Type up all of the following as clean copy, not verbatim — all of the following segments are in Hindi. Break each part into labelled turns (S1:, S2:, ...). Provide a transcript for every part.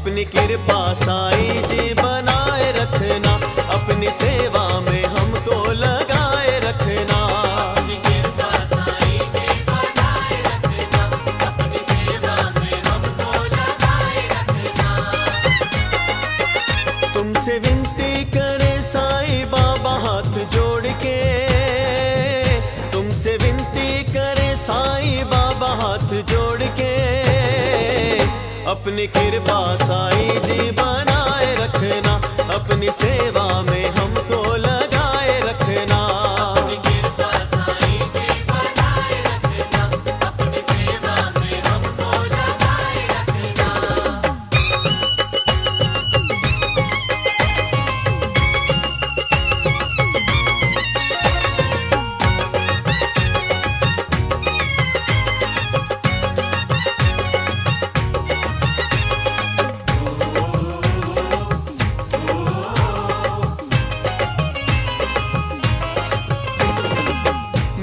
S1: अपनी कृपा साईं जी बनाए रखना, अपनी सेवा में हमको लगाए रखना।
S2: अपनी कृपा साईं जी बनाए रखना, अपनी सेवा में हमको लगाए रखना।
S1: तुमसे विनती करे साईं बाबा हाथ जोड़ के, तुमसे विनती करे साईं बाबा हाथ जोड़ के, अपनी कृपा साईं जी बनाए रखना, अपनी सेवा में हमको लगाए रखना।
S2: अपनी कृपा साईं जी बनाए रखना, अपनी सेवा में हमको लगाए रखना।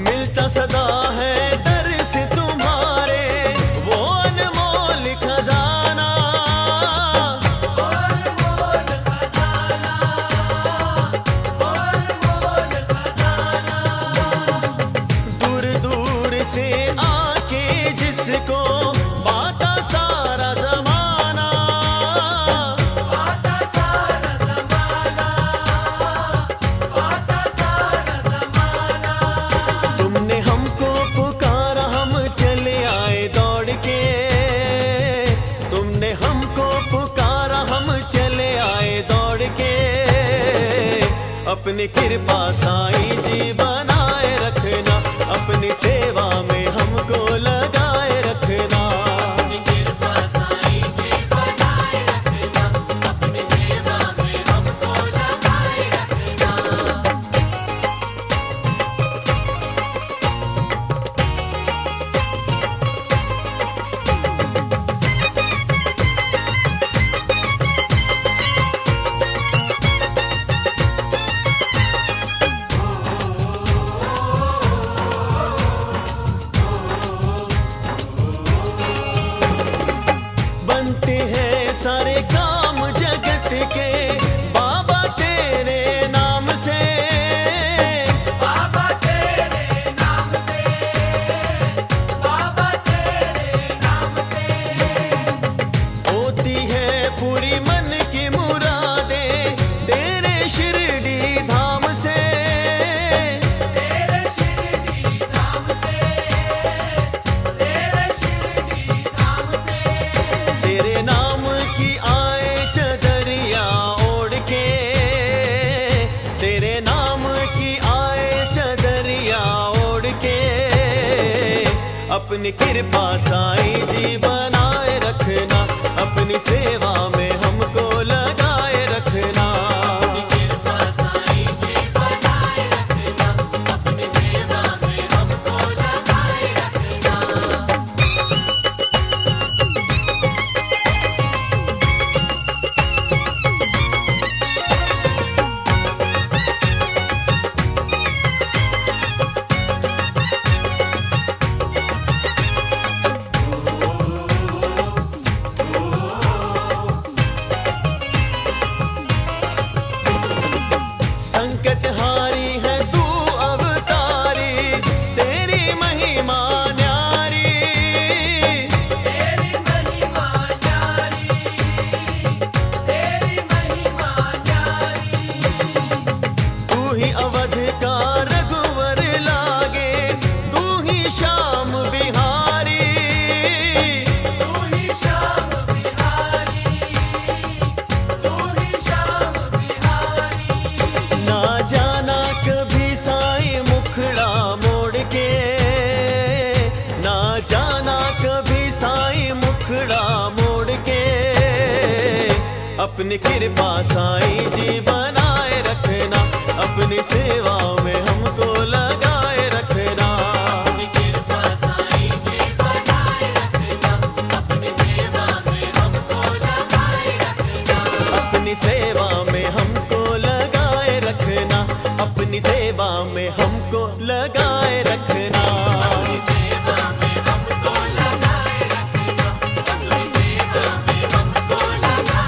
S1: मिलता सदा है दर से तुम्हारे वो अनमोल खजाना,
S2: अनमोल खजाना, अनमोल खजाना।
S1: दूर दूर से आके जिसको बाता सारा जमाना,
S2: बाता सारा ज़माना, बाता सारा ज़माना।
S1: तुमने हमको पुकारा हम चले आए दौड़ के, तुमने हमको पुकारा हम चले आए दौड़ के, अपनी कृपा साईं जी बनाए रखना, अपनी सेवा में हमको लगाए रखना।
S2: अपनी कृपा साईं जी बनाए रखना, अपनी सेवा में हमको लगाए रखना।
S1: बनते हैं सारे काम जगत के बाबा तेरे नाम से,
S2: बाबा तेरे नाम से, बाबा तेरे नाम से।
S1: होती है पूरी मन की मुरादें तेरे शिरडी धाम से,
S2: तेरे शिरडी धाम से, तेरे शिरडी धाम से।
S1: तेरे नाम की आए चदरिया ओढ़ के, तेरे नाम की आए चदरिया ओढ़ के, अपनी कृपा साईं जी बनाए रखना, अपनी सेवा में हमको लगाए रखना।
S2: अपनी कृपा साईं जी बनाए रखना, अपनी सेवा में हमको लगाए रखना।
S1: संकट हारी है तू अवतारी, तेरी महिमा न्यारी,
S2: तेरी महिमा न्यारी, तेरी महिमा न्यारी।
S1: तू ही अवध का रघुवर लागे, तू ही श्याम बिहारी,
S2: तू ही श्याम बिहारी, तू ही श्याम बिहारी।
S1: ना जाना कभी साईं मुखड़ा मोड़ के, ना जाना कभी साईं मुखड़ा मोड़ के, अपनी कृपा साईं जी बनाए रखना, अपनी सेवा में हमको लगाए रखना।
S2: अपनी कृपा साईं जी बनाए रखना, अपनी सेवा में हमको लगाए रखना।
S1: अपनी सेवा में हमको लगाए रखना, अपनी सेवा में हमको लगाए रखना।
S2: अपनी सेवा में हमको लगाए रखना, अपनी सेवा में हमको लगाए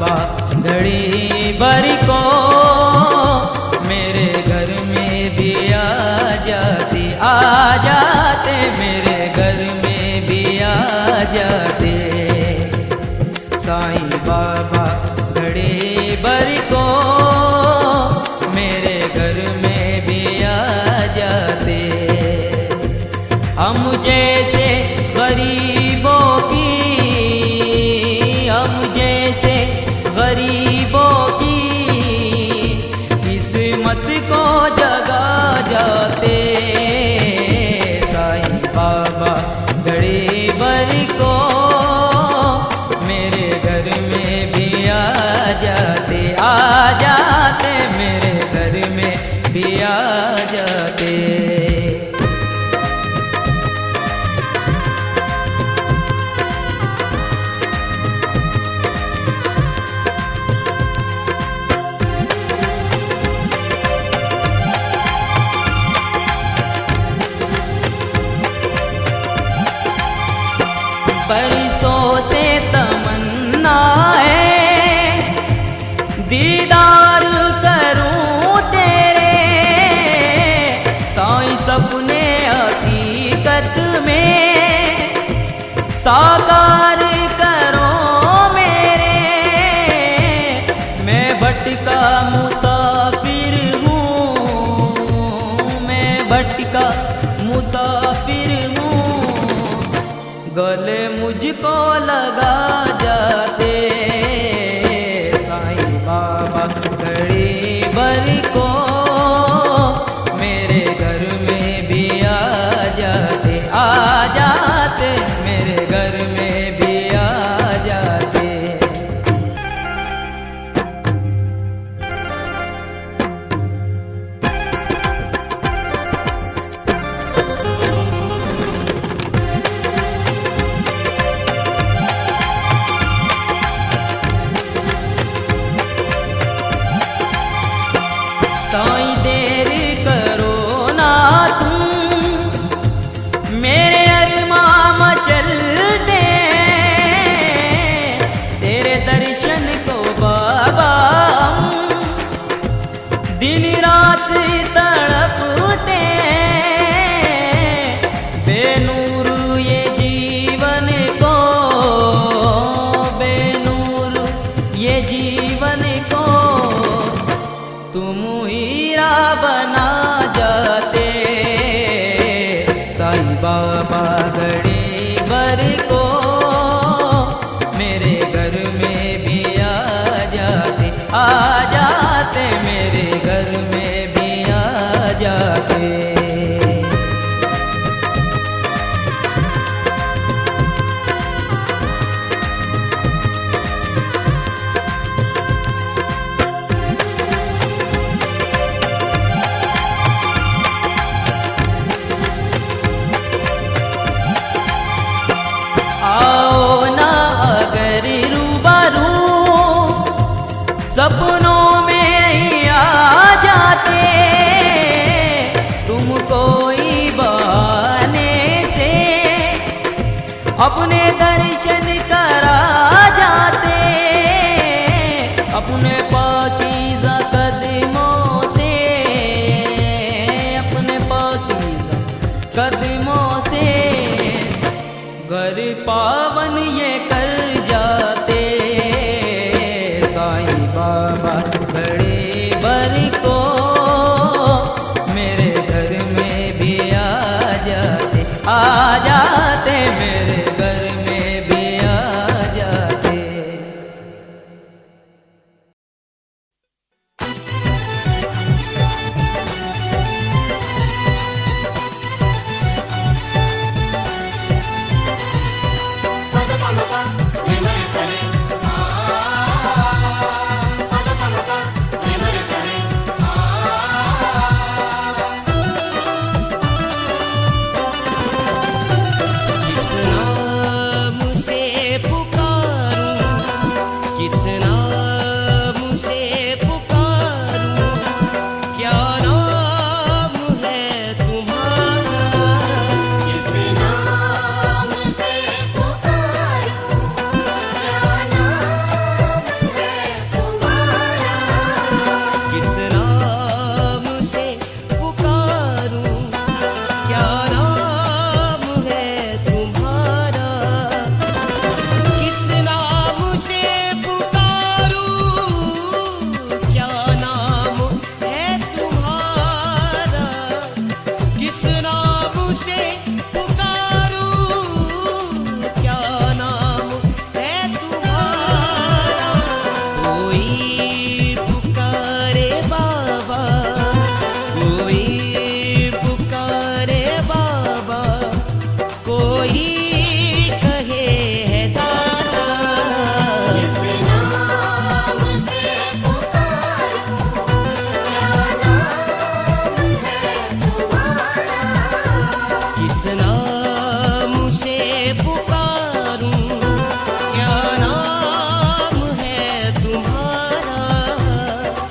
S3: बाबा घड़ी भर को मेरे घर में भी आ जाते मेरे घर में भी आ जाते। साईं बाबा घड़ी भर को मेरे घर में भी आ जाते। हम जैसे गरीबों की किस्मत को जगा जाते। साईं बाबा घड़ी भर को मेरे घर में भी आ जाते मेरे घर में भी आ जाते। बरसों से तमन्ना है दीदार करूं तेरे। साईं सपने हकीकत में साकार करो मेरे। मैं भटका मुसाफिर हूँ, मैं भटका मुसाफिर हूँ। गले मुझको लगा जाते। साईं बाबा घड़ी भर को मेरे घर में भी आ जाते मेरे घर में भी आ जाते। साईं देर करो ना तुम मेरे अरमां मचलते। तेरे दर्शन को बाबा दिन रात तड़पते। बेनूर ये जीवन को, बेनूर ये जीवन को तुम हीरा बना जाते। साईं बाबा घड़ी भर को मेरे घर में भी आ जाते मेरे घर में भी आ जाते। आओ ना अगर रूबरू सपनों में ही आ जाते। तुम कोई बहाने से अपने दर्शन करा जाते। अपने पाकीज़ा कदमों से, अपने पाकीज़ा कदमों से घर पावन ये कर जाते। साईं बाबा घड़ी भर को मेरे घर में भी आ जाते मेरे घर में भी आ जाते।
S2: Bye.
S3: किस नाम से पुकारूं, क्या नाम है तुम्हारा,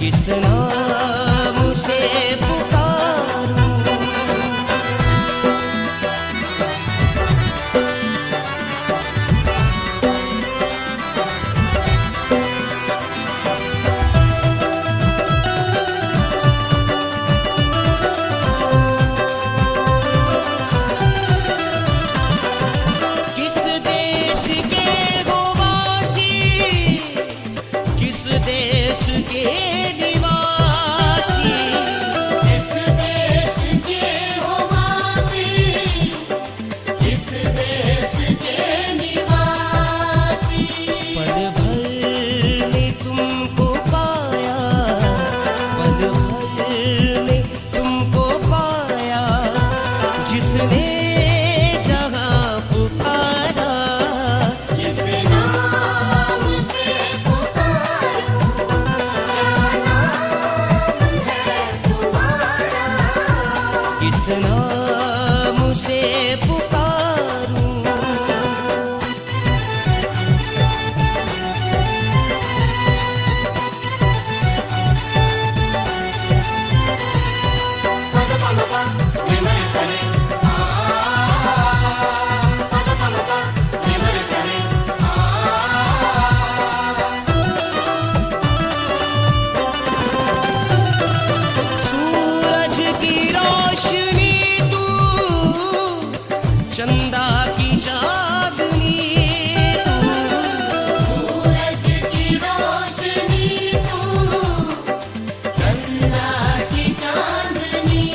S3: किस नाम से पुकारूं। किस देश के हो वासी, किस देश के निवासी,
S2: किस देश के हो वासी, किस देश के निवासी।
S3: पल भर में तुमको पाया, पल भर में तुमको पाया, जिसने जहाँ पुकारा,
S2: किस नाम से पुकारूं, क्या नाम है तुम्हारा।
S3: किस नाम से पुकारूं।
S2: पद पमपा निमरे सरे, पद पमपा निमरे सरे।
S3: सूरज की रोशनी तू, चंदा की चांदनी तू,
S2: सूरज की रोशनी तू, चंदा की चांदनी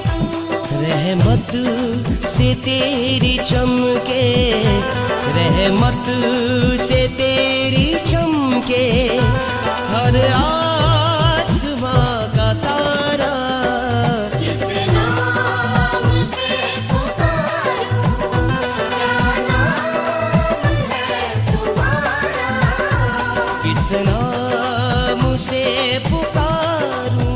S2: तू।
S3: रहमत से तेरी चमके, रहमत से तेरी चमके, हर आसमां का तारा,
S2: किस नाम से पुकारूं, क्या नाम है तुम्हारा।
S3: किस नाम से पुकारूं।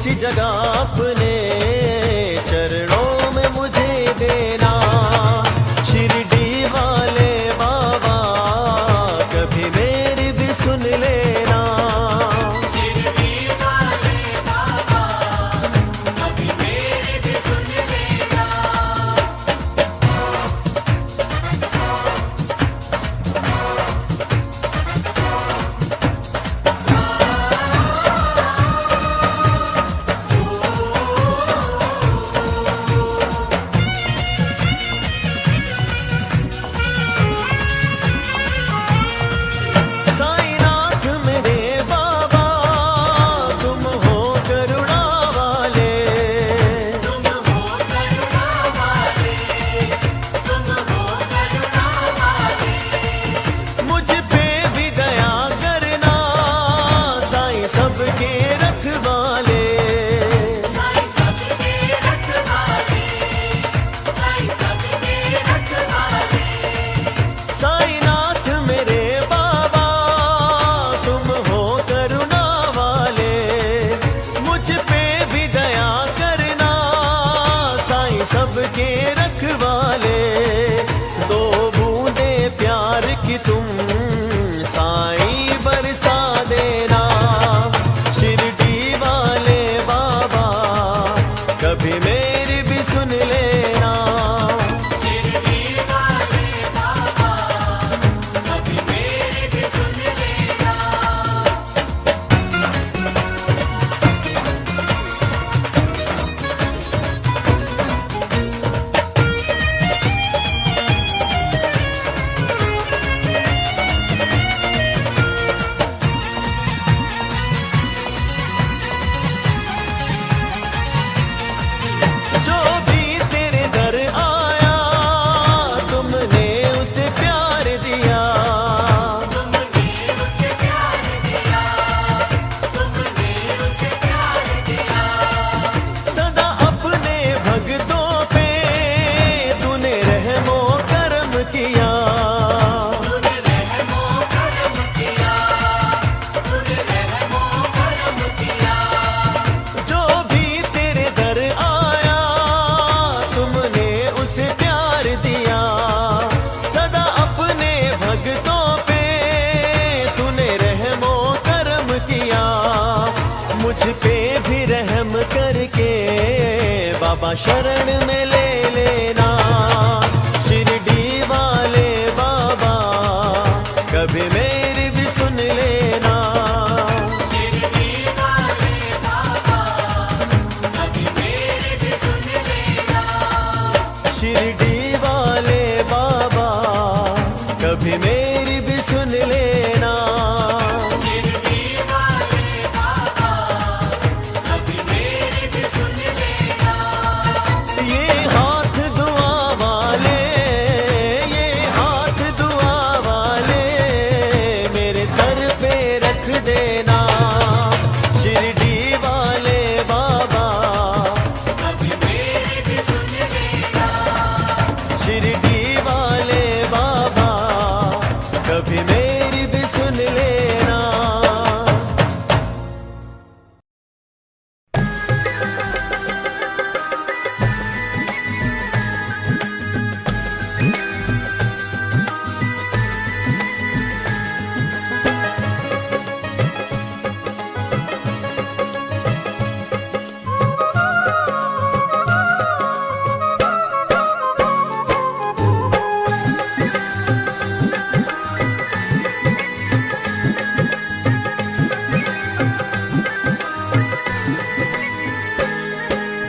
S1: सी जगह अपने चरणों में मुझे देना। शिरडी वाले बाबा कभी मेरी भी सुन लेना।
S2: शिरडी वाले बाबा कभी मेरी भी सुन लेना।
S1: साईनाथ मेरे बाबा तुम हो करुणा वाले।
S2: तुम हो करुणा वाले, तुम हो करुणा वाले।
S1: मुझ पे भी दया करना साईं सबके रखवाले।
S2: साईं सबके रखवाले, साईं सबके रखवाले।
S1: साईनाथ मेरे बाबा तुम हो करुणा वाले। मुझ पे भी दया करना साईं सबके रखवाले। दो बूंदे प्यार की तुम साईं बरसा देना। शिरडी वाले बाबा कभी मेरी भी सुन लेना।
S2: शिरडी वाले बाबा कभी मेरी भी सुन लेना।
S1: जो भी तेरे दर आया तुमने उसे प्यार दिया।
S2: तुमने उसे प्यार दिया, तुमने उसे प्यार दिया।
S1: सदा अपने भक्तों पे तूने रहमो करम किया।
S2: तूने रहमो करम किया, तूने रहमो करम किया।
S1: जो भी तेरे दर आया तुमने उसे प्यार दिया। सदा अपने भक्तों पे तूने रहमो करम किया। मुझ पे भी रहम करके बाबा शरण में ले लेना। शिरडी वाले बाबा कभी मेरी भी सुन लेना।
S2: शिरडी वाले बाबा कभी मेरी भी सुन लेना।
S1: शिरडी वाले बाबा कभी मेरी भी सुन लेना।
S2: शिरडी वाले बाबा कभी मेरी भी सुन लेना।
S1: ये हाथ दुआ वाले, ये हाथ दुआ वाले मेरे सर पे रख देना। शिरडी वाले बाबा
S2: कभी मेरी भी सुन लेना।
S1: शिरडी वाले बाबा कभी मेरी भी सुन लेना।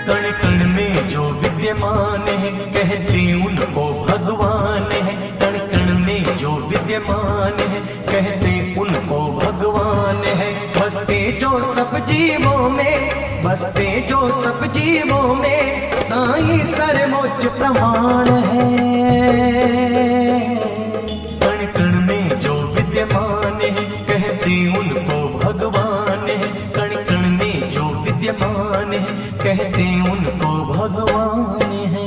S3: कण कण में जो विद्यमान है कहते उनको भगवान है। कण कण में जो विद्यमान है कहते उनको भगवान है। बसते जो सब जीवों में, बसते जो सब जीवों में साईं सर्वोच्च प्रमाण है। कण कण में जो विद्यमान है कहते उनको भगवान है। कण कण में जो विद्यमान है कहते उनको भगवान है।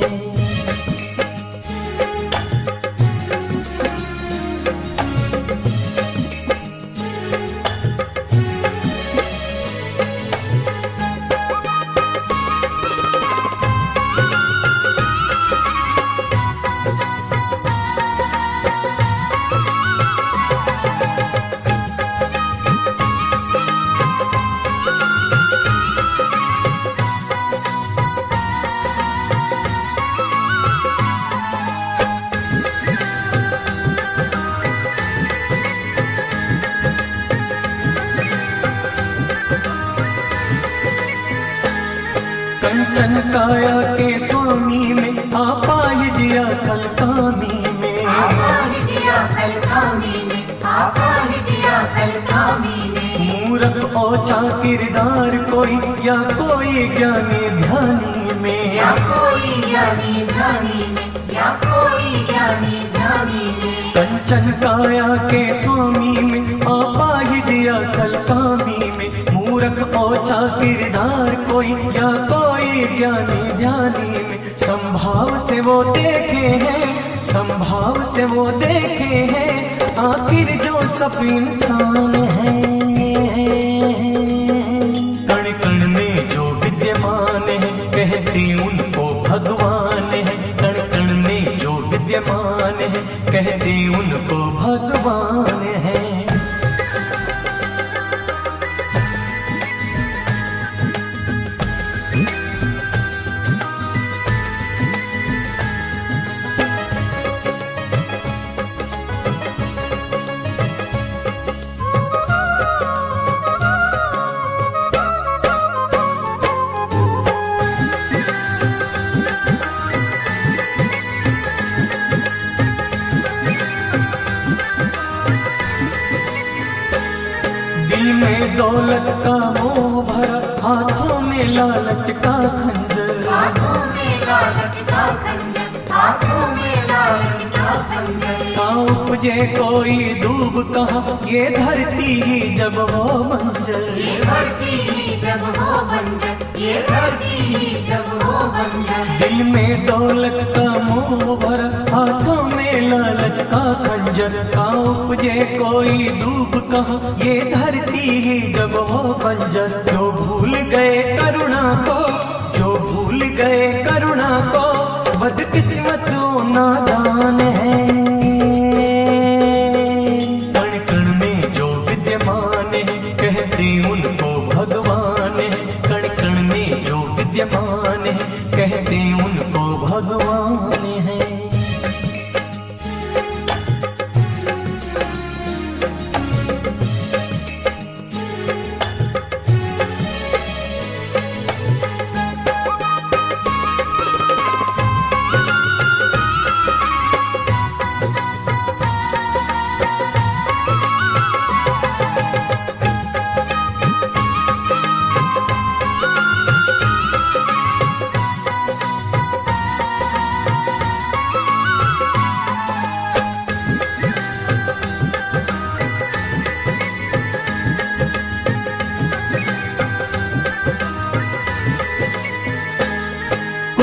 S3: काया के स्वामी में आपा ही दिया कल कामी में। मूरख ओछा किरदार कोई या कोई ज्ञानी ध्यानी में। कंचन काया के स्वामी में आपा ही दिया कल कामी में। मूरख ओछा किरदार कोई या कोई ज्ञानी ध्यानी में। संभाव से वो देखे हैं, संभाव से वो देखे हैं, आखिर जो सब इंसान है। कण कण में जो विद्यमान है, कहते उनको भगवान है। कण कण में जो विद्यमान है, कहते उनको भगवान है। दिल में दौलत का मोह भरा, हाथों में लालच का खंजर। कहाँ उपजे कोई दूब कहाँ, ये धरती ही जब हो बंजर। दिल में दौलत का मोह भरा, हाथों में लालच का खंजर। कहाँ उपजे कोई दूब कहाँ, ये धरती ही जब हो बंजर। जो भूल गए करुणा को, जो भूल गए करुणा को, बदकिस्मतों नादान है। कण कण में जो विद्यमान है, कहते उनको भगवान है। कण कण में जो विद्यमान है, कहते उनको भगवान है।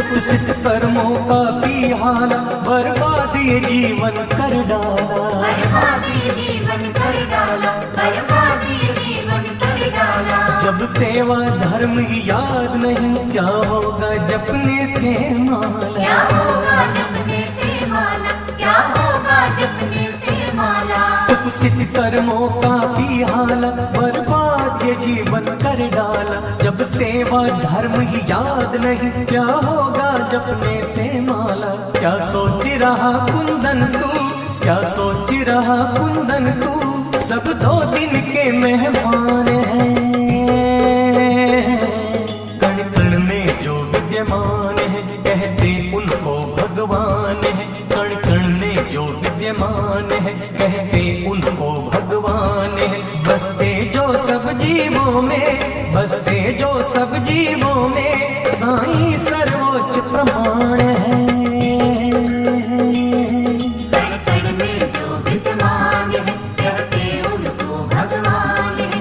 S3: कुत्सित कर्मों का भी हाला, बर्बाद ये जीवन कर डाला। जब सेवा धर्म ही याद नहीं, क्या होगा जपने से माला। कुत्सित कर्मों का भी हाला, बर्बाद ये जीवन कर डाला। जब सेवा धर्म ही याद नहीं, क्या होगा जपने से माला। क्या सोच रहा कुंदन तू, क्या सोच रहा कुंदन तू, सब 2 दिन के मेहमान हैं। कण कण में जो विद्यमान है, कहते उनको भगवान है। कण कण में जो विद्यमान है, कहते उनको भगवान है। बसते जो सब जीवों में, बसते जो सब जीवों में, साईं सर्वोच्च प्रमाण है। कण कण में जो विद्यमान है, कहते उनको भगवान है।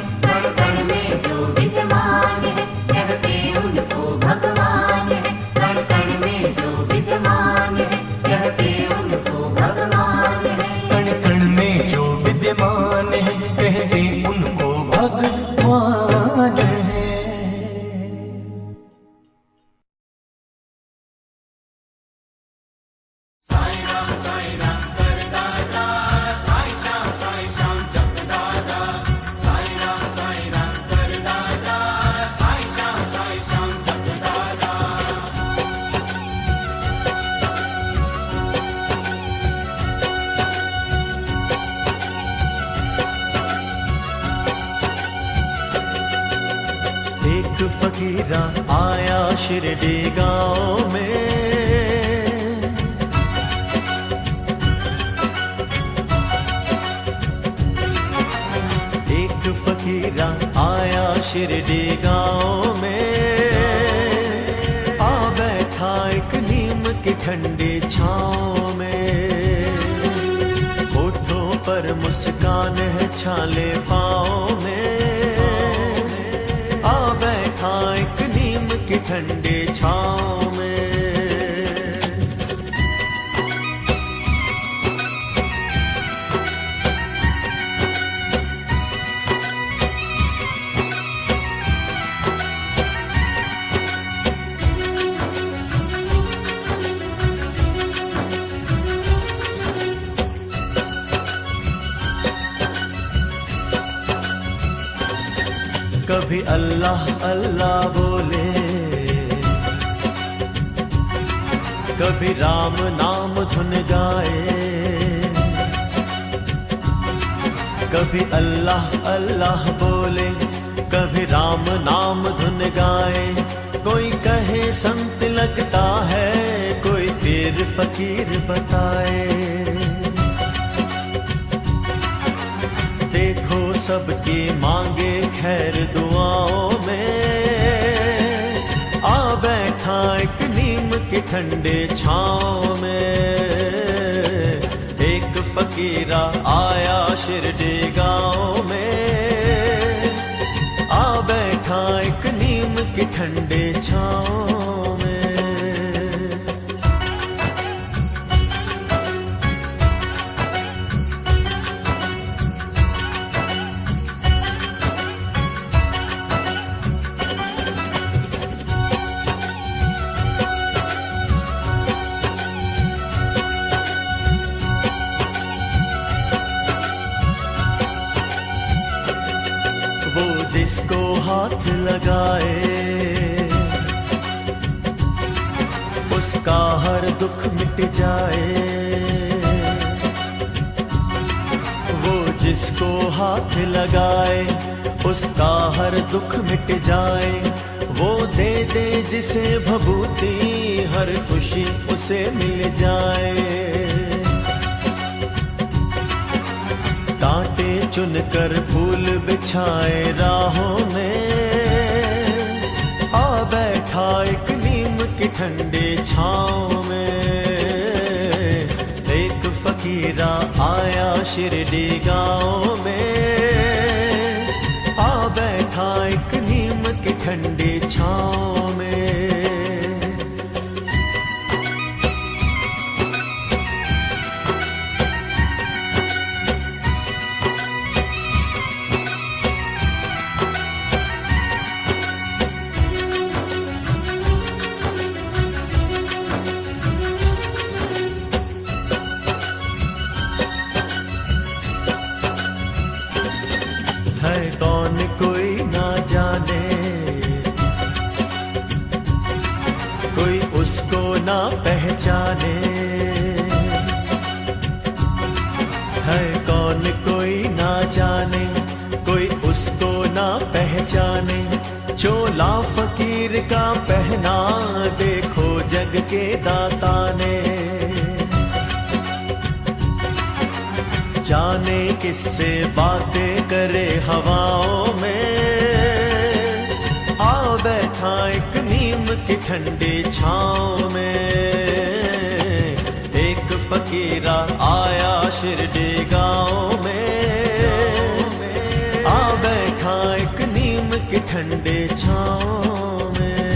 S1: एक फकीरा आया शिरडी गांव में। एक फकीरा आया शिरडी गांव में, आ बैठा एक नीम की ठंडी छांव में। होठों पर मुस्कान है छाले पाँव में, आ बैठा एक नीम की ठंडी छांव में। कभी अल्लाह अल्लाह बोले, कभी राम नाम धुन गाए। कभी अल्लाह अल्लाह बोले, कभी राम नाम धुन गाए। कोई कहे संत लगता है, कोई पीर फकीर बताए। देखो सबकी मांगे खैर दुआओं में, आ बैठा एक नीम की ठंडे छांव में। एक फकीरा आया शिरडी गांव में, आ बैठा एक नीम की ठंडे छांव में। जिसको हाथ लगाए, उसका हर दुख मिट जाए। वो जिसको हाथ लगाए, उसका हर दुख मिट जाए। वो दे दे जिसे भभूति, हर खुशी उसे मिल जाए। कांटे चुनकर फूल बिछाए राहों में, आ बैठा एक नीम की ठंडी छांव में। एक फकीरा आया शिरडी गांव में, आ बैठा एक नीम की ठंडी छांव में। है कौन कोई ना जाने, कोई उसको ना पहचाने। है कौन कोई ना जाने, कोई उसको ना पहचाने। चोला फकीर का पहना, देखो जग के दाता ने। जाने किससे बातें करे हवाओं में, आ बैठा एक नीम की ठंडी छांव में। एक फकीरा आया शिरडी गांव में, आ बैठा एक नीम की ठंडी छांव में।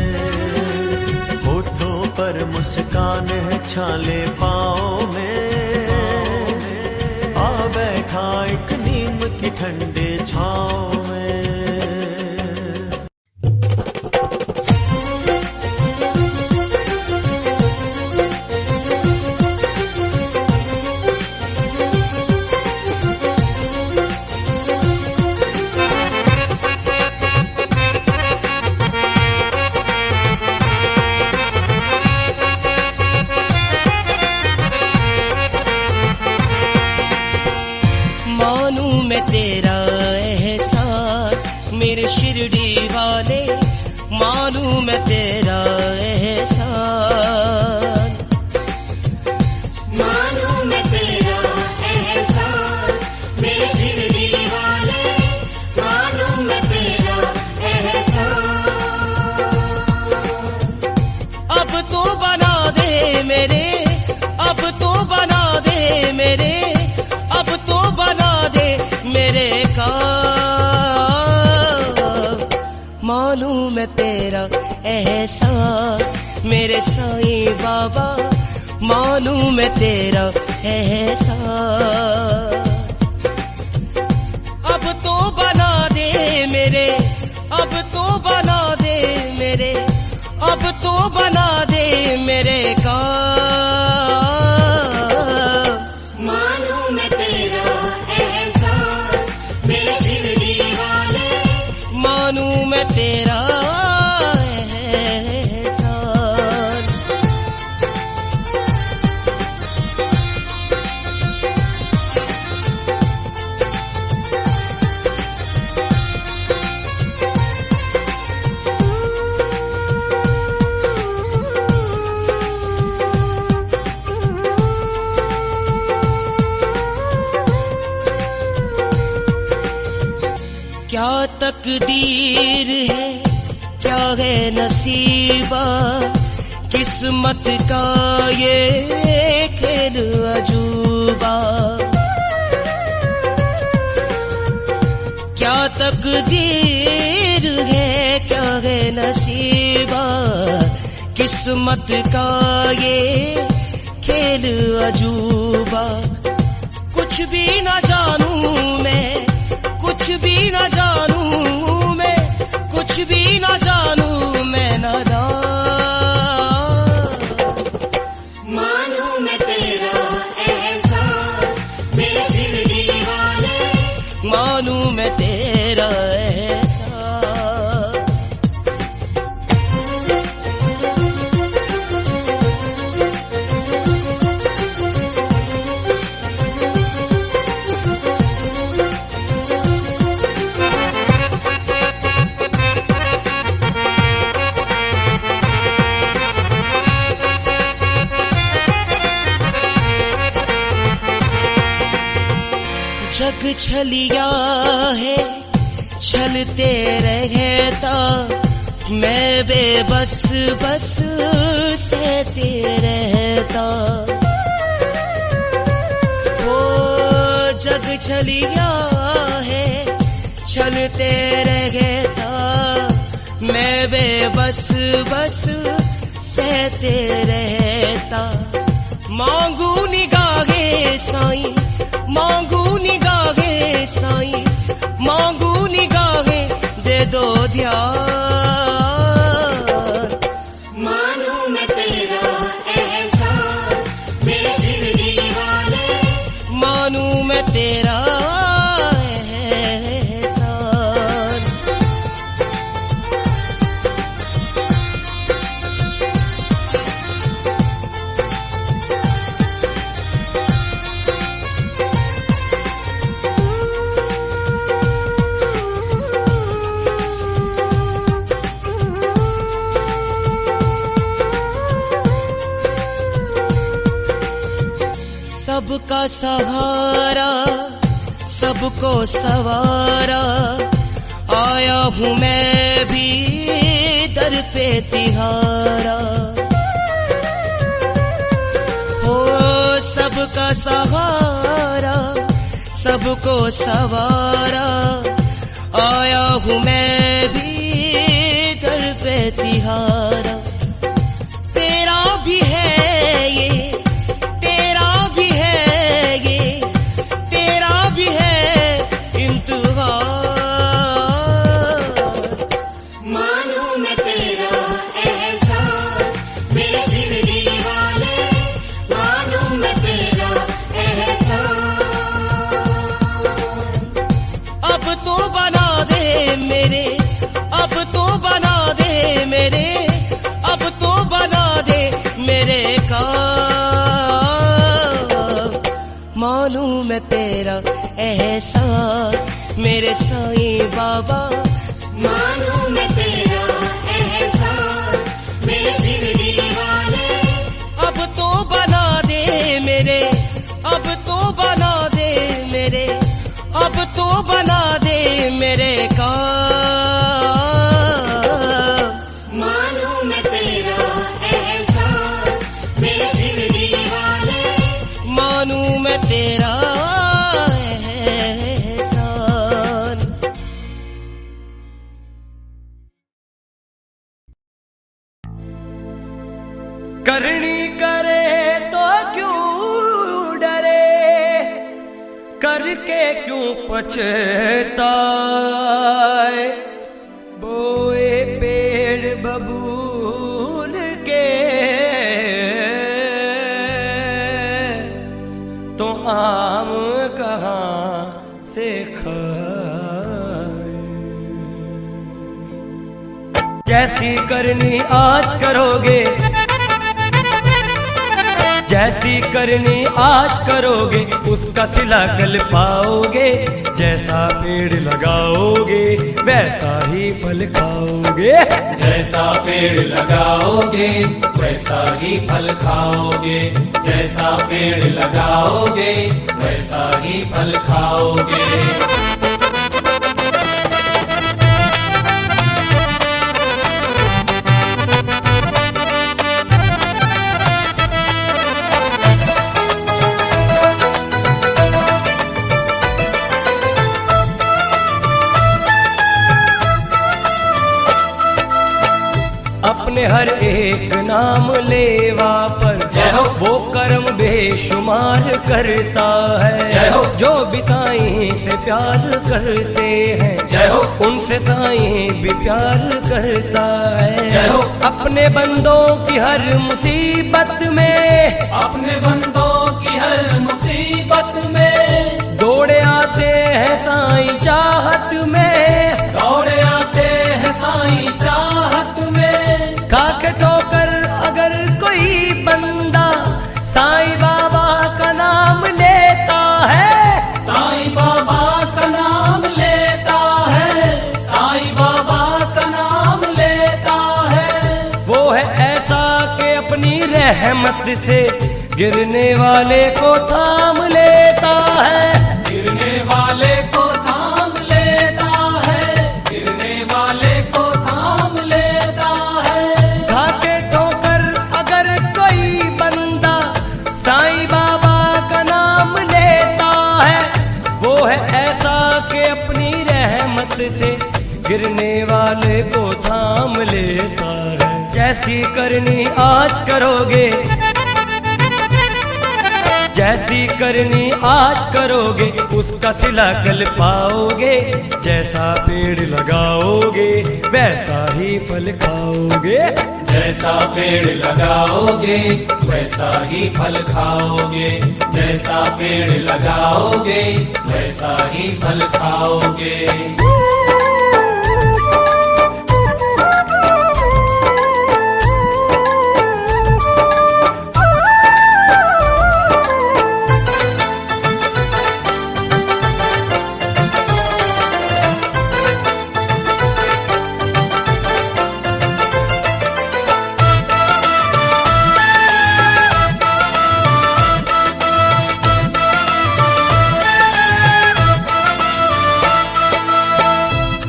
S1: होठों पर मुस्कान है छाले पाँव में, बैठा एक नीम की ठंडे छांव में।
S4: तेरा एहसान मेरे शिरडी वाले, मानूं मैं तेरा एहसान,
S2: मानूं मैं तेरा एहसान, मेरे शिरडी वाले, मानूं मैं तेरा एहसान।
S4: अब तो बना दे मेरे, अब तो बना दे मेरे, अब तो बना दे मेरे काम। मानूं मैं तेरा एहसान मेरे साईं बाबा, मानूं मैं तेरा एहसान। अब तो बना दे मेरे, अब तो बना दे मेरे, अब तो बना दे मेरे काम।
S2: मानूं मैं तेरा एहसान, मेरे शिरडी वाले,
S4: मानूं मैं तेरा एहसान। क्या तकदीर है, क्या है नसीबा, किस्मत का ये खेल अजूबा। क्या तकदीर है, क्या है नसीबा, किस्मत का ये खेल अजूबा। कुछ भी न जानूं मैं, कुछ भी न जानूं मैं, कुछ भी न जानूं मैं नादान।
S2: मानूं मैं तेरा एहसान, मेरे शिरडी वाले,
S4: मानूं मैं तेरा एहसान। जग छलिया है, छलते रहता, मैं बेबस बस सहते रहता। ओ जग छलिया है, छलते रहता, मैं बेबस बस सहते रहता। मांगू निगाहे साईं, मांगू निगाहे साईं, मांगू निगाहे दे दो ध्यान।
S2: मानूं मैं तेरा एहसान, मेरे शिरडी वाले,
S4: मानूं मैं तेरा एहसान। सबका सहारा, सबको सवारा, आया हूँ मैं भी दर पे तिहारा। हो सबका सहारा, सबको सवारा, आया हूँ मैं भी दर पे तिहारा। तेरा भी है ये, तेरा भी है ये, तेरा भी है इम्तिहान।
S2: मानूं मैं तेरा एहसान, मेरे शिरडी वाले, मानूं मैं तेरा एहसान।
S4: अब तो बना दे मेरे, अब तो बना दे मेरे, अब तो बना दे मेरे काम। मानूं मैं तेरा एहसान मेरे साईं बाबा,
S2: मानूं मैं तेरा एहसान।
S4: के क्यों पछताए, बोए पेड़ बबूल के तो आम कहाँ से खाए। जैसी करनी आज करोगे, जैसी करनी आज करोगे उसका सिला कल पाओगे। जैसा पेड़ लगाओगे वैसा ही फल खाओगे।
S2: जैसा पेड़ लगाओगे वैसा ही फल खाओगे। जैसा पेड़ लगाओगे वैसा ही फल खाओगे।
S4: अपने हर एक नाम लेवा पर
S2: जय हो।
S4: वो कर्म बेशुमार करता है।
S2: जय हो।
S4: जो भी साईं से प्यार करते हैं
S2: जय हो।
S4: उनसे साईं भी प्यार करता है।
S2: जय हो।
S4: अपने बंदों की हर मुसीबत में,
S2: अपने बंदों की हर मुसीबत में
S4: दौड़े आते हैं साईं चाहत में।
S2: दौड़े आते हैं साईं चाहत में।
S4: खाके ठोकर अगर कोई बंदा साईं बाबा का नाम लेता है,
S2: साईं बाबा का नाम लेता है। साईं बाबा का नाम लेता है।
S4: वो है ऐसा कि अपनी रहमत से गिरने वाले को थाम लेता है।
S2: गिरने वाले को थाम लेता है। गिरने वाले को थाम लेता है।
S4: खाके ठोकर अगर कोई बंदा साईं बाबा का नाम लेता है, वो है ऐसा कि अपनी रहमत से गिरने वाले को थाम लेता है। जैसी करनी आज करोगे, जैसी करनी आज करोगे उसका सिला कल पाओगे। जैसा पेड़ लगाओगे वैसा ही फल खाओगे।
S2: जैसा पेड़ लगाओगे वैसा ही फल खाओगे। जैसा पेड़ लगाओगे वैसा ही फल खाओगे।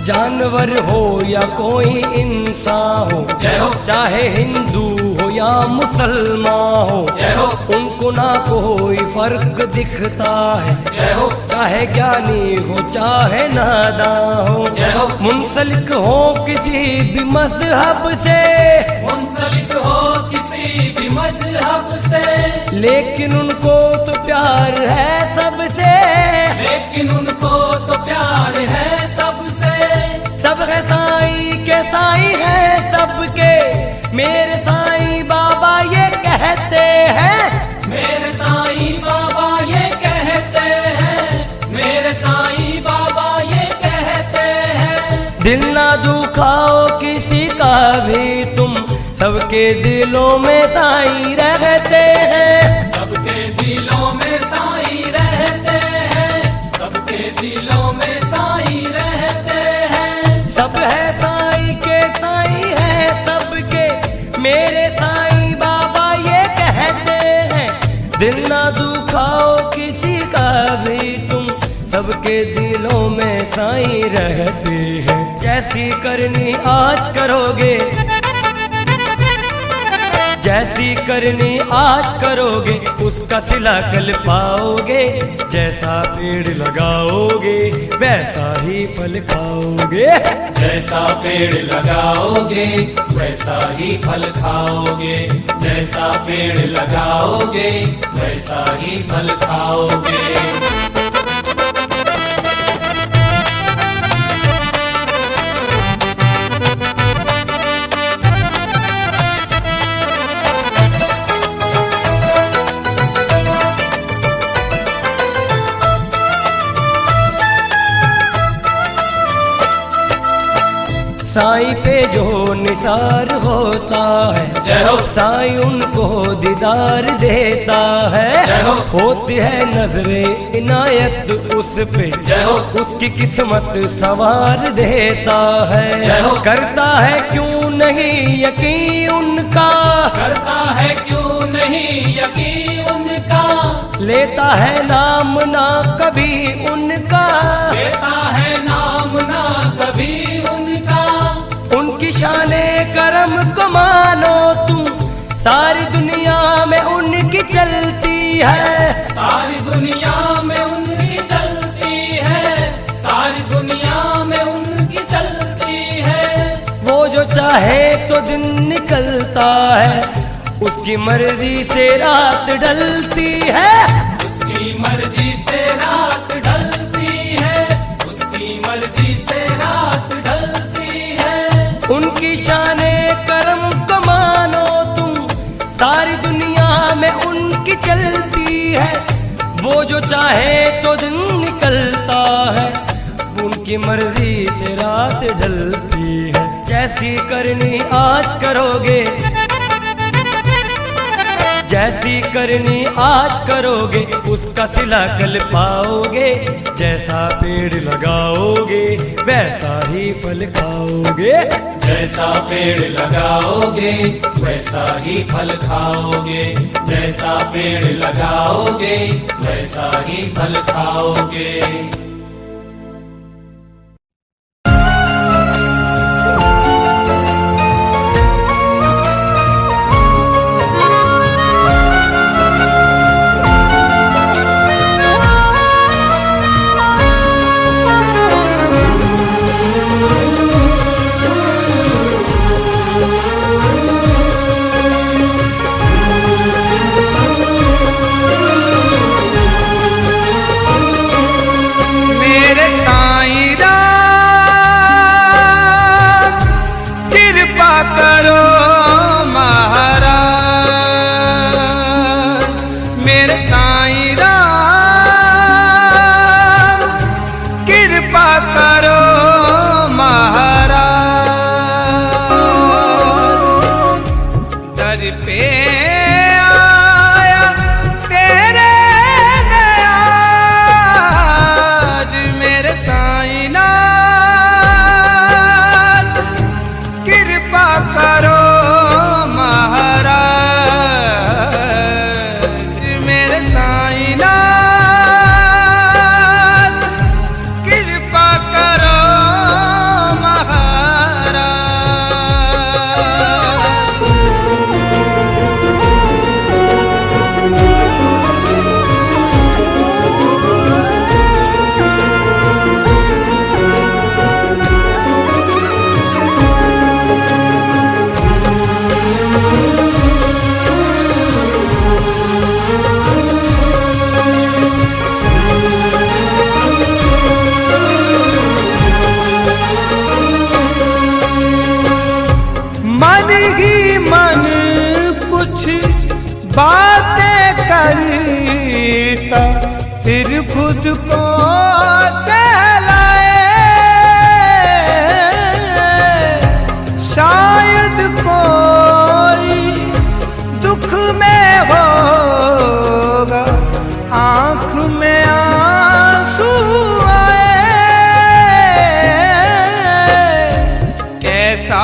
S4: जानवर हो या कोई इंसान हो,
S2: जय हो।
S4: चाहे हिंदू हो या मुसलमान हो,
S2: जय हो।
S4: उनको ना कोई फर्क दिखता है।
S2: जय हो।
S4: चाहे ज्ञानी हो चाहे नादान हो,
S2: जय हो।
S4: मुंसलिक हो किसी भी मजहब से,
S2: मुंसलिक हो किसी भी मजहब से,
S4: लेकिन उनको तो प्यार है सबसे।
S2: लेकिन उनको तो प्यार है सबसे।
S4: सब है साईं के साईं है सबके, मेरे साईं बाबा ये कहते हैं।
S2: मेरे साईं बाबा ये कहते हैं। मेरे साईं बाबा ये कहते हैं।
S4: दिल ना दुखाओ किसी का भी तुम, सबके दिलों में साईं रहते हैं।
S2: सबके दिलों में साईं रहते हैं। सबके दिलों में साईं रहते हैं।
S4: सब है साईं के साईं है सबके, मेरे साईं बाबा ये कहते हैं। दिल ना दुखाओ किसी का भी तुम, सबके दिलों में साईं रहते हैं। जैसी करनी आज करोगे, जैसी करनी आज करोगे उसका सिला कल पाओगे। जैसा पेड़ लगाओगे वैसा ही फल खाओगे।
S2: जैसा पेड़ लगाओगे वैसा ही फल खाओगे। जैसा पेड़ लगाओगे वैसा ही फल खाओगे।
S4: साईं पे जो निसार होता है,
S2: जय हो।
S4: साईं उनको दीदार देता है।
S2: जय हो।
S4: होती है नजरे इनायत उस पे,
S2: जय हो।
S4: उसकी किस्मत सवार देता है।
S2: जय हो।
S4: करता है क्यों नहीं यकीन उनका,
S2: करता है क्यों नहीं यकीन उनका,
S4: लेता है नाम ना कभी उनका,
S2: लेता है नाम ना कभी उनका।
S4: उनकी शाने करम को मानो तुम, सारी दुनिया में उनकी चलती है।
S2: सारी दुनिया में उनकी चलती है, सारी दुनिया में उनकी चलती है।
S4: वो जो चाहे तो दिन निकलता है, उसकी मर्जी से रात ढलती है।
S2: उसकी मर्जी से रात ढलती है, उसकी मर्जी से रात ढलती है।
S4: उनकी शाने करम को मानो तुम, सारी दुनिया में उनकी चलती है। वो जो चाहे तो दिन निकलता है, उनकी मर्जी से रात ढलती है। जैसी करनी आज करोगे, जैसी करनी आज करोगे, उसका सिला कल पाओगे। जैसा पेड़ लगाओगे वैसा ही फल खाओगे।
S2: जैसा पेड़ लगाओगे वैसा ही फल खाओगे, जैसा पेड़ लगाओगे वैसा ही फल खाओगे।
S5: बातें करता फिर खुद को सहलाए, शायद कोई दुख में होगा आँख में आंसू आए। कैसा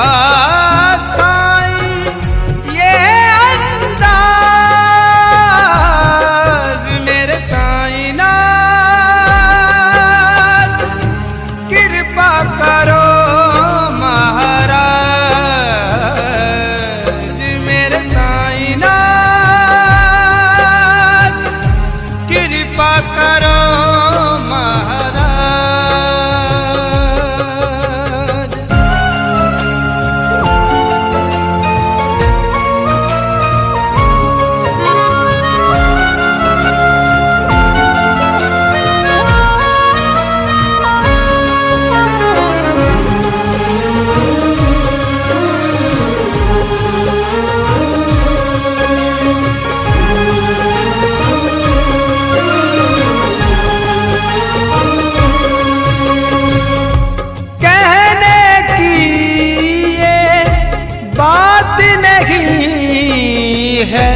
S5: है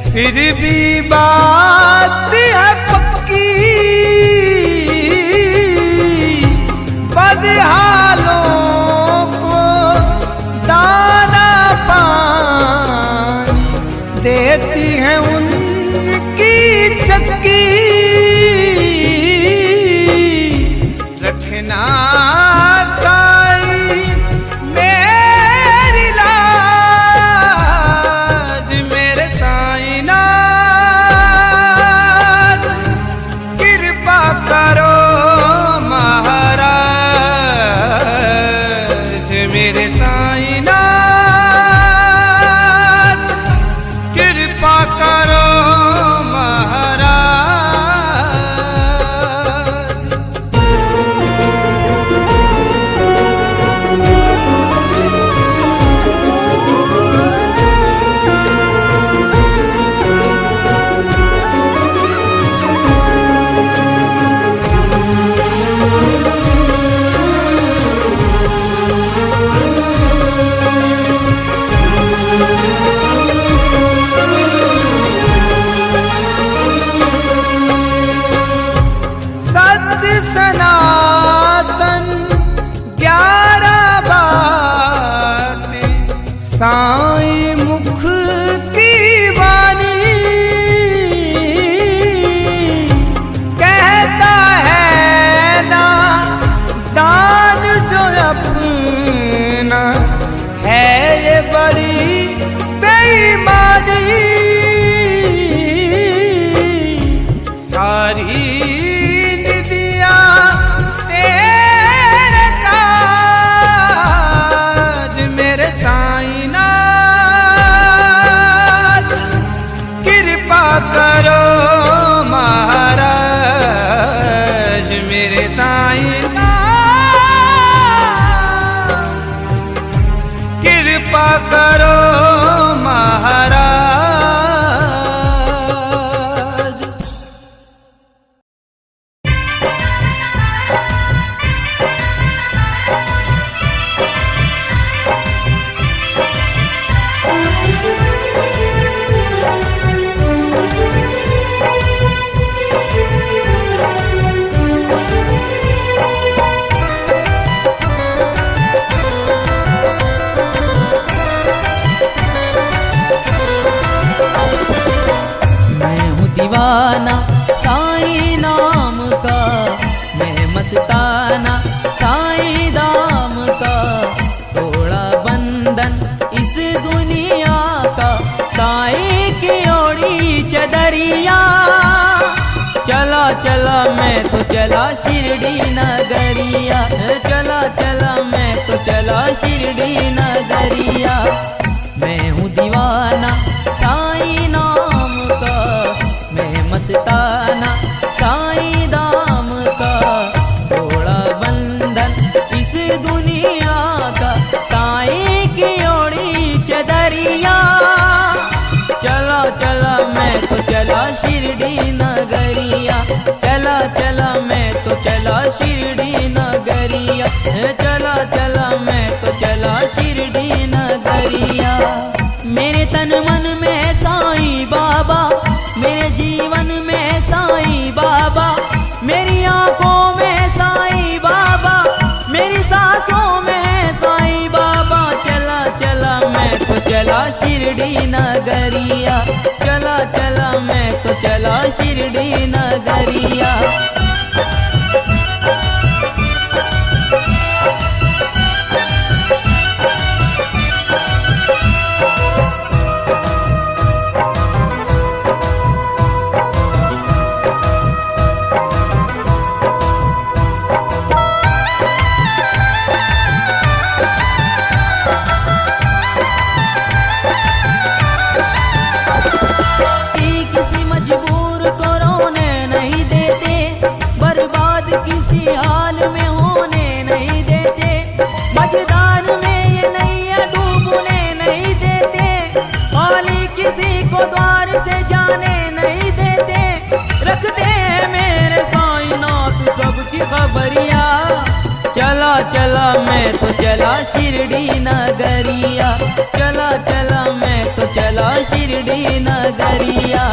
S5: फिर भी बात है पक्की, बदहालों को दाना पानी देती है उनकी चक्की। रखना साईं मेरी लाज, मेरे साईंनाथ कृपा करो महाराज, मेरे साईंनाथ कृपा करो महाराज। सत्य सनातन 11 बातें साईं मुख की वाणी, कहता है ना दान जो अपना है ये बड़ी बेईमानी। सारी तेरे काज मेरे साईंनाथ कृपा करो महाराज, मेरे साईंनाथ कृपा करो महाराज।
S6: दीवाना साईं नाम का, मैं मस्ताना साईं दाम का, तोड़ा बंधन इस दुनिया का, साईं की ओढ़ी चदरिया। चला चला मैं तो चला शिरडी नगरिया, चला चला मैं तो चला शिरडी नगरिया। मैं हूँ दीवाना साईं नाम का, मैं मस्ताना साईं दाम का, तोड़ा बंधन इस दुनिया का, साईं की ओढ़ी चदरिया। चला चला मैं तो चला शिरडी नगरिया, चला चला मैं तो चला शिरडी नगरिया, चला चला मैं तो चला शिरडी नगरिया। मेरे तन मन में साईं बाबा, मेरे जीवन में साईं बाबा, मेरी आंखों में साईं बाबा, मेरी सांसों में साईं बाबा। चला चला मैं तो चला शिरडी नगरिया, चला चला मैं तो चला शिरडी नगरिया। चला मैं तो चला शिरडी नगरिया, चला चला मैं तो चला शिरडी नगरिया।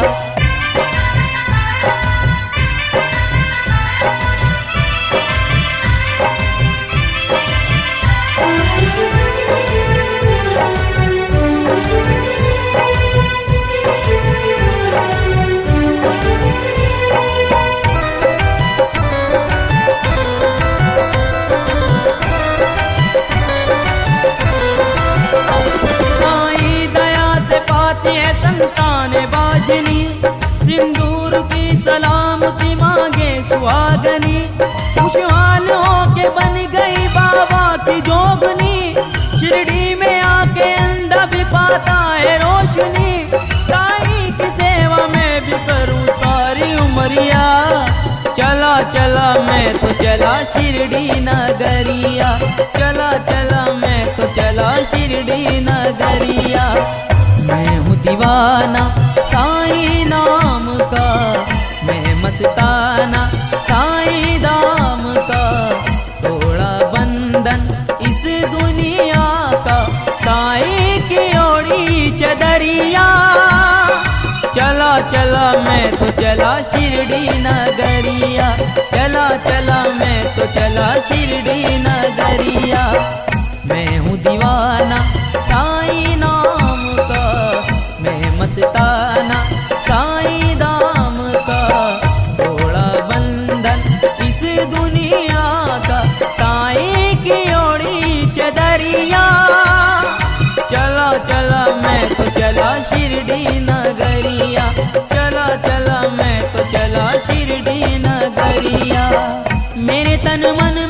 S6: संतान बाजनी सिंदूर की सलामती मांगे सुहागनी, खुशहाल होके बन गई बाबा की जोगनी। शिरडी में आके अंधा भी पाता है रोशनी, साईं की सेवा में भी करूं सारी उमरिया। चला चला मैं तो चला शिरडी नगरिया, चला चला मैं तो चला शिरडी नगरिया। मैं हूँ दीवाना साईं नाम का, मैं मस्ताना साईं दाम का। तोड़ा बंधन इस दुनिया का, साईं की ओढ़ी चदरिया। चला चला मैं तो चला शिरडी नगरिया, चला चला मैं तो चला शिरडी नगरिया। मैं हूँ दीवाना साईं नाम का, मैं मस्ताना साईं दाम का। तोड़ा बंधन इस दुनिया का, साईं की ओढ़ी चदरिया। चला चला मैं तो चला शिरडी नगरिया, चला चला मैं तो चला शिरडी नगरिया। मेरे तन मन